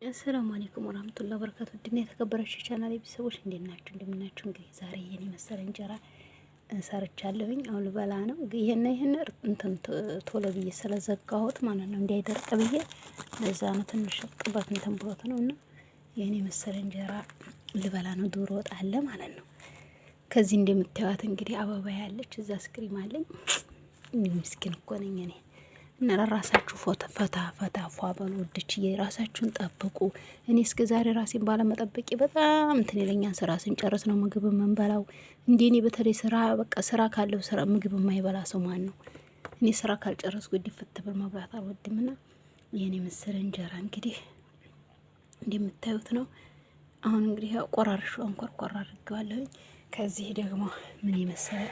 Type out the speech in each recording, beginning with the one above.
አሰላሙ አለይኩም ወራህመቱላሂ ወበረካቱ። ድና የተከበራችሁ ቻናል ቤተሰቦች እንዴት ናችሁ? እንደምናችሁ። እንግዲህ ዛሬ የኔ መሰለ እንጀራ ሰርቻለሁኝ። አሁን ልበላ ነው። ይሄን እንትን ቶሎ ብዬ ስለዘጋሁት ማለት ነው እንዳይደርቅ ብዬ ለዛ ነው። ትንሽ ቅባት እንትን ብሎት ነው እና የኔ መሰለ እንጀራ ልበላ ነው። ዶሮ ወጥ አለ ማለት ነው። ከዚህ እንደምታዩት እንግዲህ አበባ ያለች እዛ ስክሪም አለኝ። ምስኪን እኮ ነኝ እኔ። እና ለራሳችሁ ፈታ ፏ በሉ ወድችዬ፣ ራሳችሁን ጠብቁ። እኔ እስከ ዛሬ ራሴን ባለመጠበቂ በጣም እንትን ይለኛል። ስራ ስንጨርስ ነው ምግብ የምንበላው። እንዴ እኔ በተለይ ስራ ካለው ስራ ምግብ የማይበላ ሰው ማን ነው? እኔ ስራ ካልጨረስኩ ድፍት ብል መብላት አልወድምና የኔ መሰለ እንጀራ እንግዲህ እንደምታዩት ነው። አሁን እንግዲህ ቆራርሾ አንቆርቆር አድርገዋለሁኝ። ከዚህ ደግሞ ምን ይመስላል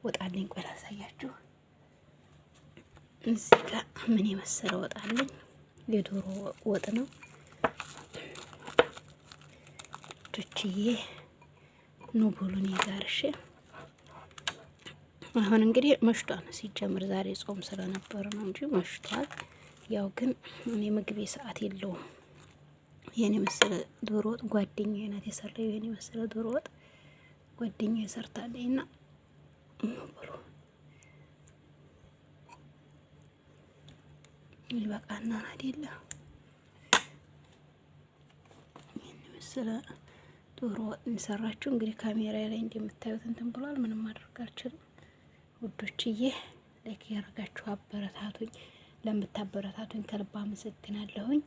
ወጣልኝ። ቆይ ላሳያችሁ። እዚህ ጋር ምን የመሰለ ወጥ አለኝ። የዶሮ ወጥ ነው ዶችዬ። ኑ ብሉን ይጋርሽ። አሁን እንግዲህ መሽቷል። ሲጀምር ዛሬ ጾም ስለነበረ ነው እንጂ መሽቷል። ያው ግን እኔ ምግቤ ሰዓት የለውም። የኔ መሰለ ዶሮ ወጥ ጓደኛዬ ናት የሰራው። የኔ መሰለ ዶሮ ወጥ ጓደኛዬ ሰርታለኝና ብሉ ይበቃና አይደለ? ይሄን መሰለ ዶሮ ወጥ እንሰራችሁ። እንግዲህ ካሜራ ላይ እንደምታዩት እንትን ብሏል። ምንም ማድረግ አልችልም ውዶችዬ። ላይክ ያደርጋችሁ አበረታቱኝ። ለምታበረታቱኝ ከልብ አመሰግናለሁኝ።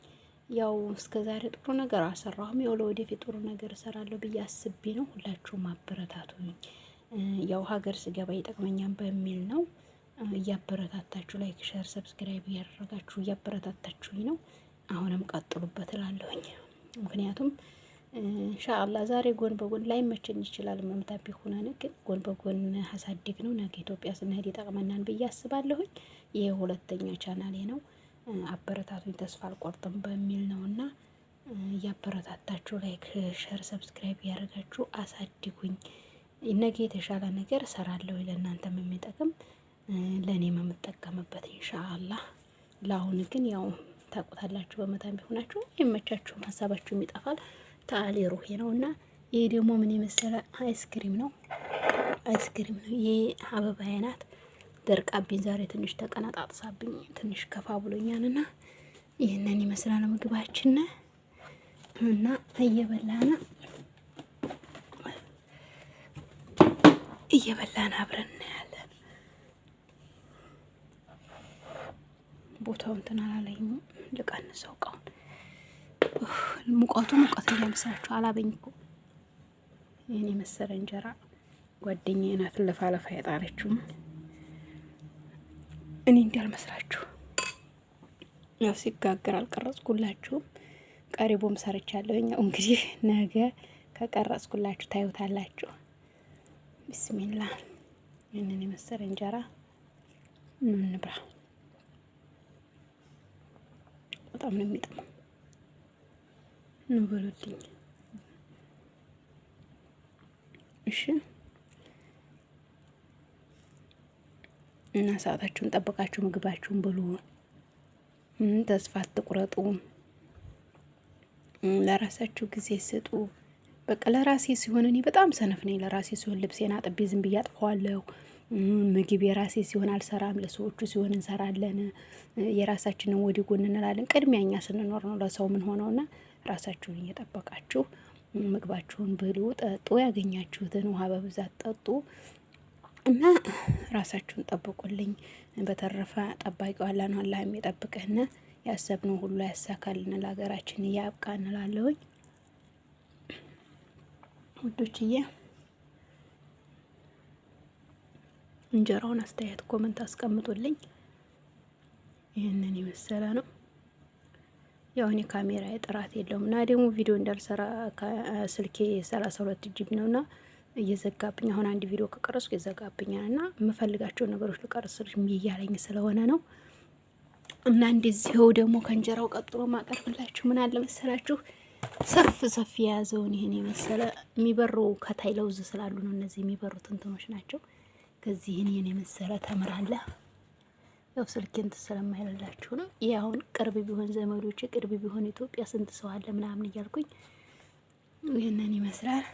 ያው እስከዛሬ ጥሩ ነገር አልሰራሁም። ያው ለወደፊት ጥሩ ነገር እሰራለሁ ብዬ አስቤ ነው። ሁላችሁም አበረታቱኝ። ያው ሀገር ስገባ ይጠቅመኛል በሚል ነው። እያበረታታችሁ ላይክ፣ ሼር፣ ሰብስክራይብ እያደረጋችሁ እያበረታታችሁኝ ነው። አሁንም ቀጥሉበት እላለሁኝ። ምክንያቱም ኢንሻአላህ ዛሬ ጎን በጎን ላይ መቸኝ ይችላል። መምታት ቢሆነን ግን ጎን በጎን ሀሳድግ ነው። ነገ ኢትዮጵያ ስንሄድ ይጠቅመናል ብዬ አስባለሁኝ። ይሄ ሁለተኛ ቻናሌ ነው። አበረታቱኝ፣ ተስፋ አልቆርጥም በሚል ነውና እያበረታታችሁ ላይክ፣ ሼር፣ ሰብስክራይብ እያደረጋችሁ አሳድጉኝ። ነገ የተሻለ ነገር እሰራለሁ ለእናንተም የሚጠቅም ለኔም የምጠቀምበት ኢንሻአላህ። ለአሁን ግን ያው ታውቁታላችሁ። በመታም ቢሆናችሁ አይመቻችሁም፣ ሀሳባችሁም ይጠፋል። ታሊ ሩሄ ነውና ይሄ ደግሞ ምን የመሰለ አይስክሪም ነው። አይስክሪም ነው ይሄ። አበባ አይናት ደርቃብኝ ዛሬ ትንሽ ተቀናጣጥሳብኝ ትንሽ ከፋ ብሎኛልና ይሄንን ይመስላል ምግባችን እና እየበላን አብረን እናያለን። ቦታው እንትን አላለኝም። ልቀንሰው እቃውን። ሙቀት እንዳይመስላችሁ አላበኝ እኮ። ይሄን የመሰለ እንጀራ ጓደኛዬ ናት ለፋለፋ ያጣለችው። እኔ እንዳልመስላችሁ ያው ሲጋገር አልቀረጽኩላችሁም። ቀሪቦም ሰርቻለሁኝ። እንግዲህ ነገ ከቀረጽኩላችሁ ታዩታላችሁ። ቢስሚላህ። ይሄንን የመሰለ እንጀራ እንብላ። በጣም ነው የሚጥመው። እንበሉልኝ እሺ። እና ሰዓታችሁን ጠብቃችሁ ምግባችሁን ብሉ። ተስፋ አትቁረጡ። ለራሳችሁ ጊዜ ስጡ። በቃ ለራሴ ሲሆን እኔ በጣም ሰነፍ ነኝ። ለራሴ ሲሆን ልብሴን አጥቤ ዝም ብዬ አጥፈዋለሁ። ምግብ የራሴ ሲሆን አልሰራም። ለሰዎቹ ሲሆን እንሰራለን። የራሳችንን ወዲ ጎን እንላለን። ቅድሚያ እኛ ስንኖር ነው ለሰው ምን ሆነውና ራሳችሁን እየጠበቃችሁ ምግባችሁን ብሉ፣ ጠጡ። ያገኛችሁትን ውሃ በብዛት ጠጡ እና ራሳችሁን ጠብቁልኝ። በተረፈ ጠባቂው አላህ ነው። አላህ የሚጠብቀን ያሰብነው ሁሉ ያሳካልን፣ ለሀገራችን ያብቃ እንላለሁኝ ውዶችዬ። እንጀራውን አስተያየት ኮመንት አስቀምጡልኝ። ይሄንን የመሰለ ነው። ያው እኔ ካሜራ ጥራት የለውም እና ደግሞ ቪዲዮ እንዳልሰራ ስልኬ 32 ጂቢ ነውና እየዘጋብኝ። አሁን አንድ ቪዲዮ ከቀረጽኩ ይዘጋብኛል እና የምፈልጋቸው ነገሮች ልቀርጽልሽ እያለኝ ስለሆነ ነው። እና እንደዚህው ደግሞ ከእንጀራው ቀጥሎ ማቀርብላችሁ ምን አለ መሰላችሁ? ሰፍ የያዘውን ይሄን የመሰለ የሚበሩ ከታይ ለውዝ ስላሉ ነው እነዚህ የሚበሩት እንትኖች ናቸው። ከዚህ ይሄን የመሰለ ተምር አለ። ያው ስልኬን ስለማይላችሁ ነው። ይሄ አሁን ቅርብ ቢሆን ዘመዶች ቅርብ ቢሆን ኢትዮጵያ ስንት ሰው አለ ምናምን እያልኩኝ ይሄንን ይመስላል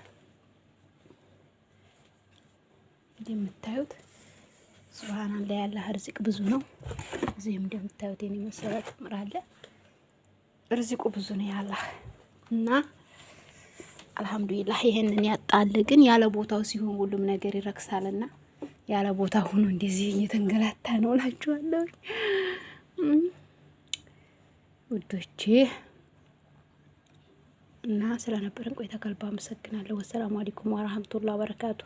እንደምታዩት። ሱብሃንአላህ ያላህ ርዝቅ ብዙ ነው። እዚህም እንደምታዩት የኔ መሰለ ተምር አለ። ርዝቁ ብዙ ነው ያላህ እና አልሐምዱሊላህ። ይሄንን ያጣል ግን ያለ ቦታው ሲሆን ሁሉም ነገር ይረክሳልና ያለ ቦታ ሆኖ እንደዚህ እየተንገላታ ነው እላችኋለሁ ውዶቼ። እና ስለነበረን ቆይታ ከልብ አመሰግናለሁ። ወሰላሙ አለይኩም ወራህመቱላሂ ወበረካቱ።